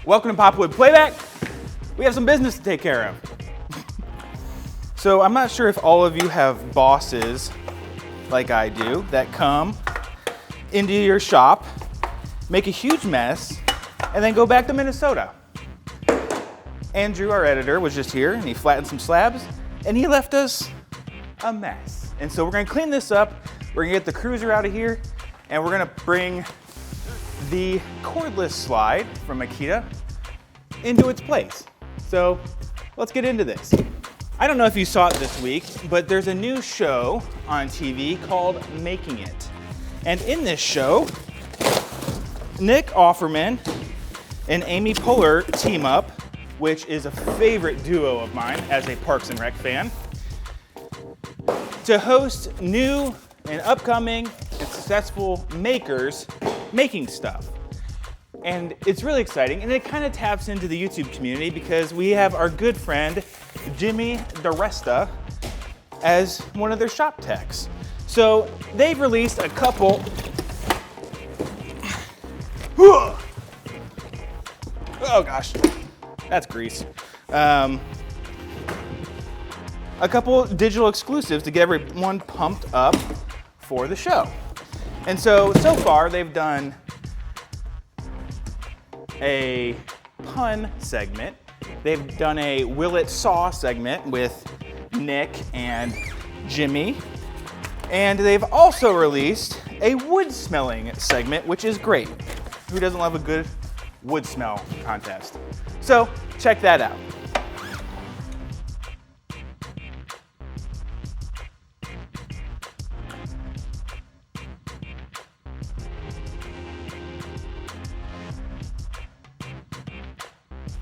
Welcome to PopWood Playback. We have some business to take care of. So I'm not sure if all of you have bosses like I do that come into your shop, make a huge mess, and then go back to Minnesota. Andrew, our editor, was just here and he flattened some slabs and he left us a mess. And so we're gonna clean this up, we're gonna get the cruiser out of here, and we're gonna bring the cordless slide from MITRE into its place. So let's get into this. I don't know if you saw it this week, but there's a new show on TV called Making It. And in this show, Nick Offerman and Amy Poehler team up, which is a favorite duo of mine as a Parks and Rec fan, to host new and upcoming and successful makers making stuff. And it's really exciting, and it kind of taps into the YouTube community because we have our good friend Jimmy DeResta as one of their shop techs. So they've released a couple. Oh gosh, that's grease. A couple digital exclusives to get everyone pumped up for the show. And so far they've done a pun segment. They've done a Will It Saw segment with Nick and Jimmy. And they've also released a wood smelling segment, which is great. Who doesn't love a good wood smell contest? So check that out.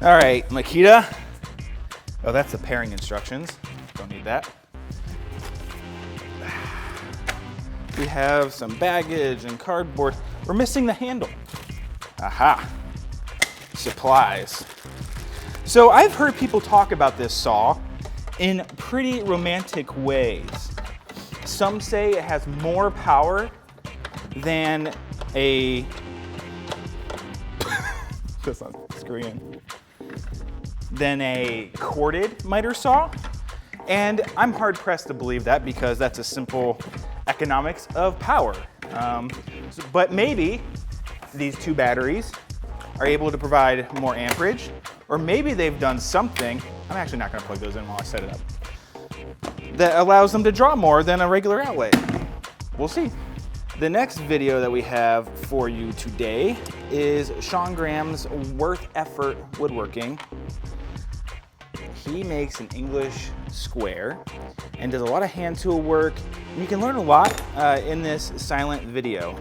All right, Makita. Oh, that's the pairing instructions. Don't need that. We have some baggage and cardboard. We're missing the handle. Aha. Supplies. So I've heard people talk about this saw in pretty romantic ways. Some say it has more power than a that's not screwing in. Than a corded miter saw. And I'm hard pressed to believe that because that's a simple economics of power. But maybe these two batteries are able to provide more amperage, or maybe they've done something, I'm actually not gonna plug those in while I set it up, that allows them to draw more than a regular outlet. We'll see. The next video that we have for you today is Sean Graham's Worth Effort Woodworking. He makes an English square and does a lot of hand tool work. And you can learn a lot in this silent video.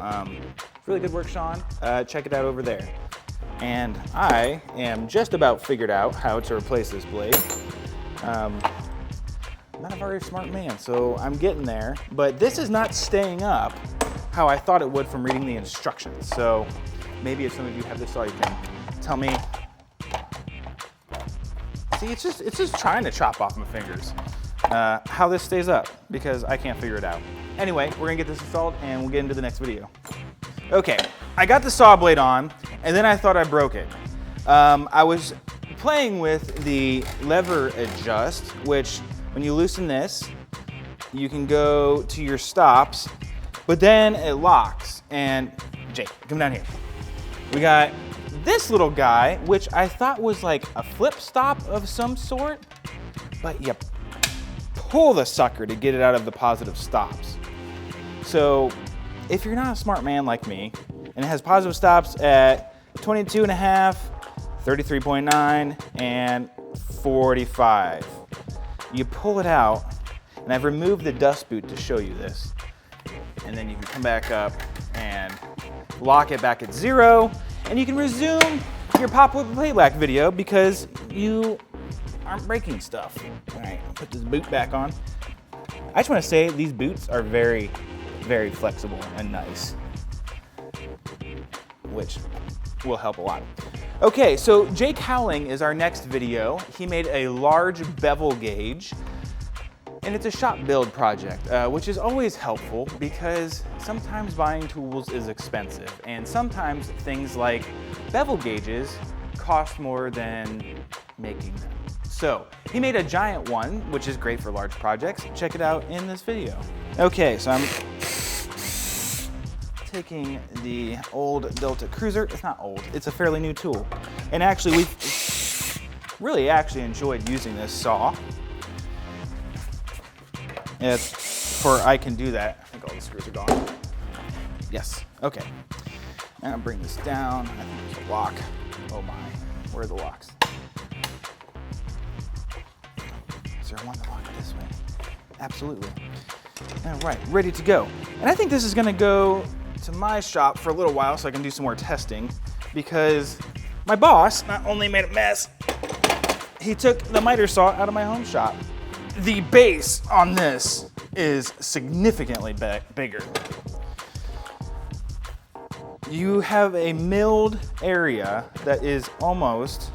Really good work, Sean. Check it out over there. And I am just about figured out how to replace this blade. I'm not a very smart man, so I'm getting there. But this is not staying up how I thought it would from reading the instructions. So maybe if some of you have this saw, you can tell me. See, it's just trying to chop off my fingers. How this stays up, because I can't figure it out. Anyway, we're gonna get this installed and we'll get into the next video. Okay, I got the saw blade on and then I thought I broke it. I was playing with the lever adjust, which when you loosen this, you can go to your stops, but then it locks. And Jake, come down here. We got this little guy, which I thought was like a flip stop of some sort, but you pull the sucker to get it out of the positive stops. So if you're not a smart man like me, and it has positive stops at 22.5, 33.9, and 45, you pull it out, and I've removed the dust boot to show you this, and then you can come back up and lock it back at 0, and you can resume your PopWood Playback video because you aren't breaking stuff. All right, I'll put this boot back on. I just want to say these boots are very, very flexible and nice, which will help a lot. Okay, so Jake Howling is our next video. He made a large bevel gauge, and it's a shop build project, which is always helpful because sometimes buying tools is expensive, and sometimes things like bevel gauges cost more than making them. So he made a giant one, which is great for large projects. Check it out in this video. Okay, so I'm taking the old Delta Cruiser. It's not old, it's a fairly new tool. And actually, we've really enjoyed using this saw. I can do that. I think all the screws are gone. Yes, okay. Now bring this down. I think there's a lock. Oh my, where are the locks? Is there one to lock it this way? Absolutely. All right, ready to go. And I think this is gonna go to my shop for a little while so I can do some more testing, because my boss not only made a mess, he took the miter saw out of my home shop. The base on this is significantly bigger. You have a milled area that is almost,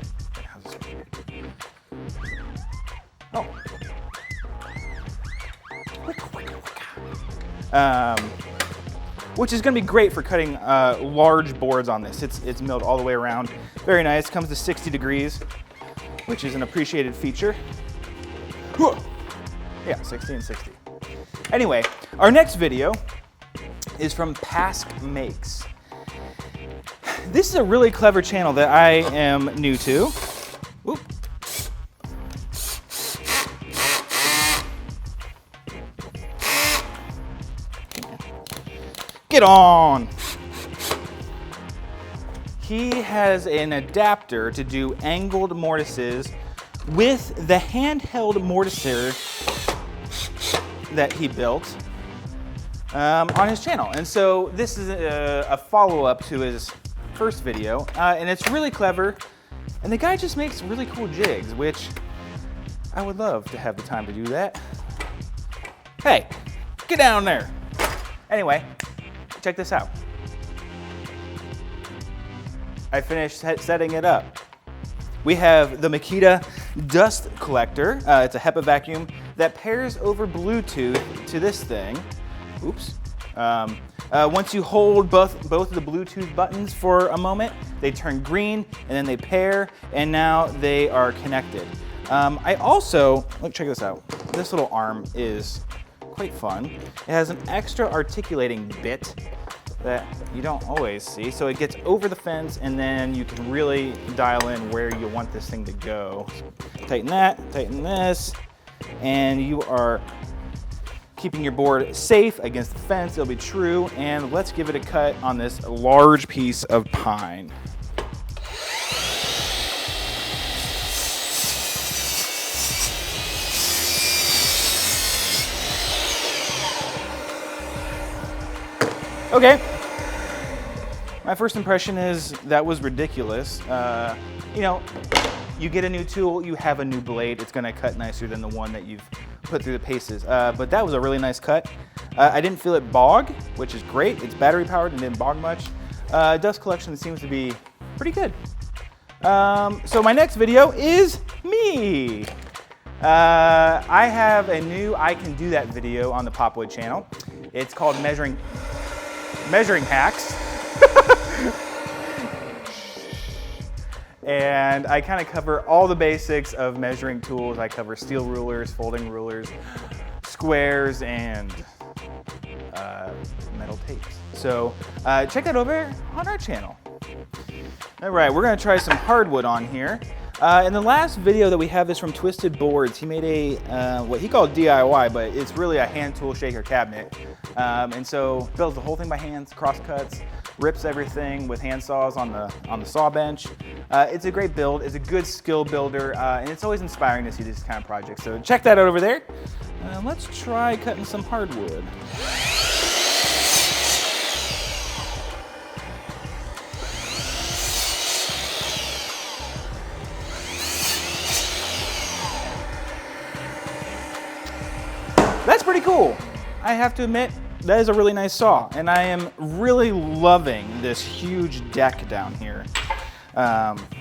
which is going to be great for cutting large boards on this. It's milled all the way around. Very nice. Comes to 60 degrees, which is an appreciated feature. Yeah, 60 and 60. Anyway, our next video is from Pask Makes. This is a really clever channel that I am new to. Whoop. Get on! He has an adapter to do angled mortises with the handheld mortiser that he built on his channel. And so this is a follow-up to his first video, and it's really clever. And the guy just makes really cool jigs, which I would love to have the time to do that. Hey, get down there. Anyway, check this out. I finished setting it up. We have the Makita dust collector. It's a HEPA vacuum that pairs over Bluetooth to this thing. Oops. Once you hold both of the Bluetooth buttons for a moment, they turn green and then they pair, and now they are connected. I also, look, check this out. This little arm is quite fun. It has an extra articulating bit that you don't always see. So it gets over the fence, and then you can really dial in where you want this thing to go. Tighten that, tighten this, and you are keeping your board safe against the fence. It'll be true. And let's give it a cut on this large piece of pine. Okay, my first impression is that was ridiculous. You know, you get a new tool, you have a new blade, it's gonna cut nicer than the one that you've put through the paces. But that was a really nice cut. I didn't feel it bog, which is great. It's battery powered and didn't bog much. Dust collection seems to be pretty good. So my next video is me. I have a new I Can Do That video on the PopWood channel. It's called Measuring Hacks. And I kind of cover all the basics of measuring tools. I cover steel rulers, folding rulers, squares, and metal tapes. So check that over on our channel. All right, we're gonna try some hardwood on here. In the last video that we have is from Twisted Boards. He made a, what he called DIY, but it's really a hand tool shaker cabinet. And so builds the whole thing by hand, cross cuts, rips everything with hand saws on the saw bench. It's a great build, it's a good skill builder, and it's always inspiring to see these kind of projects. So check that out over there. Let's try cutting some hardwood. That's pretty cool. I have to admit, that is a really nice saw, and I am really loving this huge deck down here.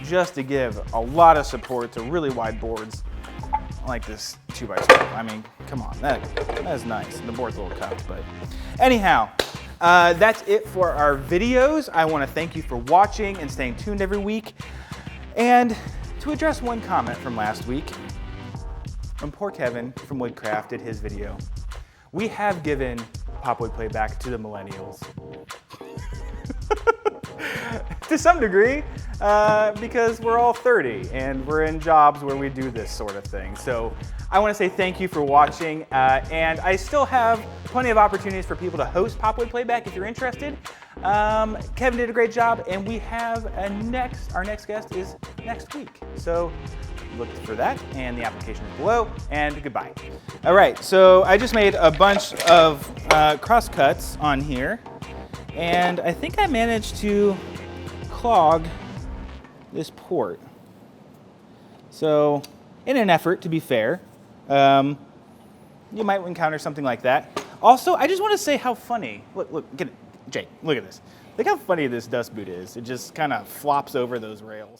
just to give a lot of support to really wide boards like this 2x12. I mean, come on, that is nice. The board's a little cupped, but anyhow, that's it for our videos. I want to thank you for watching and staying tuned every week. And to address one comment from last week, when poor Kevin from Woodcraft did his video, we have given PopWood Playback to the millennials. To some degree, because we're all 30 and we're in jobs where we do this sort of thing. So I want to say thank you for watching, and I still have plenty of opportunities for people to host PopWood Playback if you're interested. Kevin did a great job, and we have our next guest is next week. So look for that, and the application is below, and goodbye. All right, so I just made a bunch of cross cuts on here, and I think I managed to clog this port. So in an effort to be fair, you might encounter something like that. Also, I just want to say how funny, look, get it, Jake, look at this. Look how funny this dust boot is. It just kind of flops over those rails.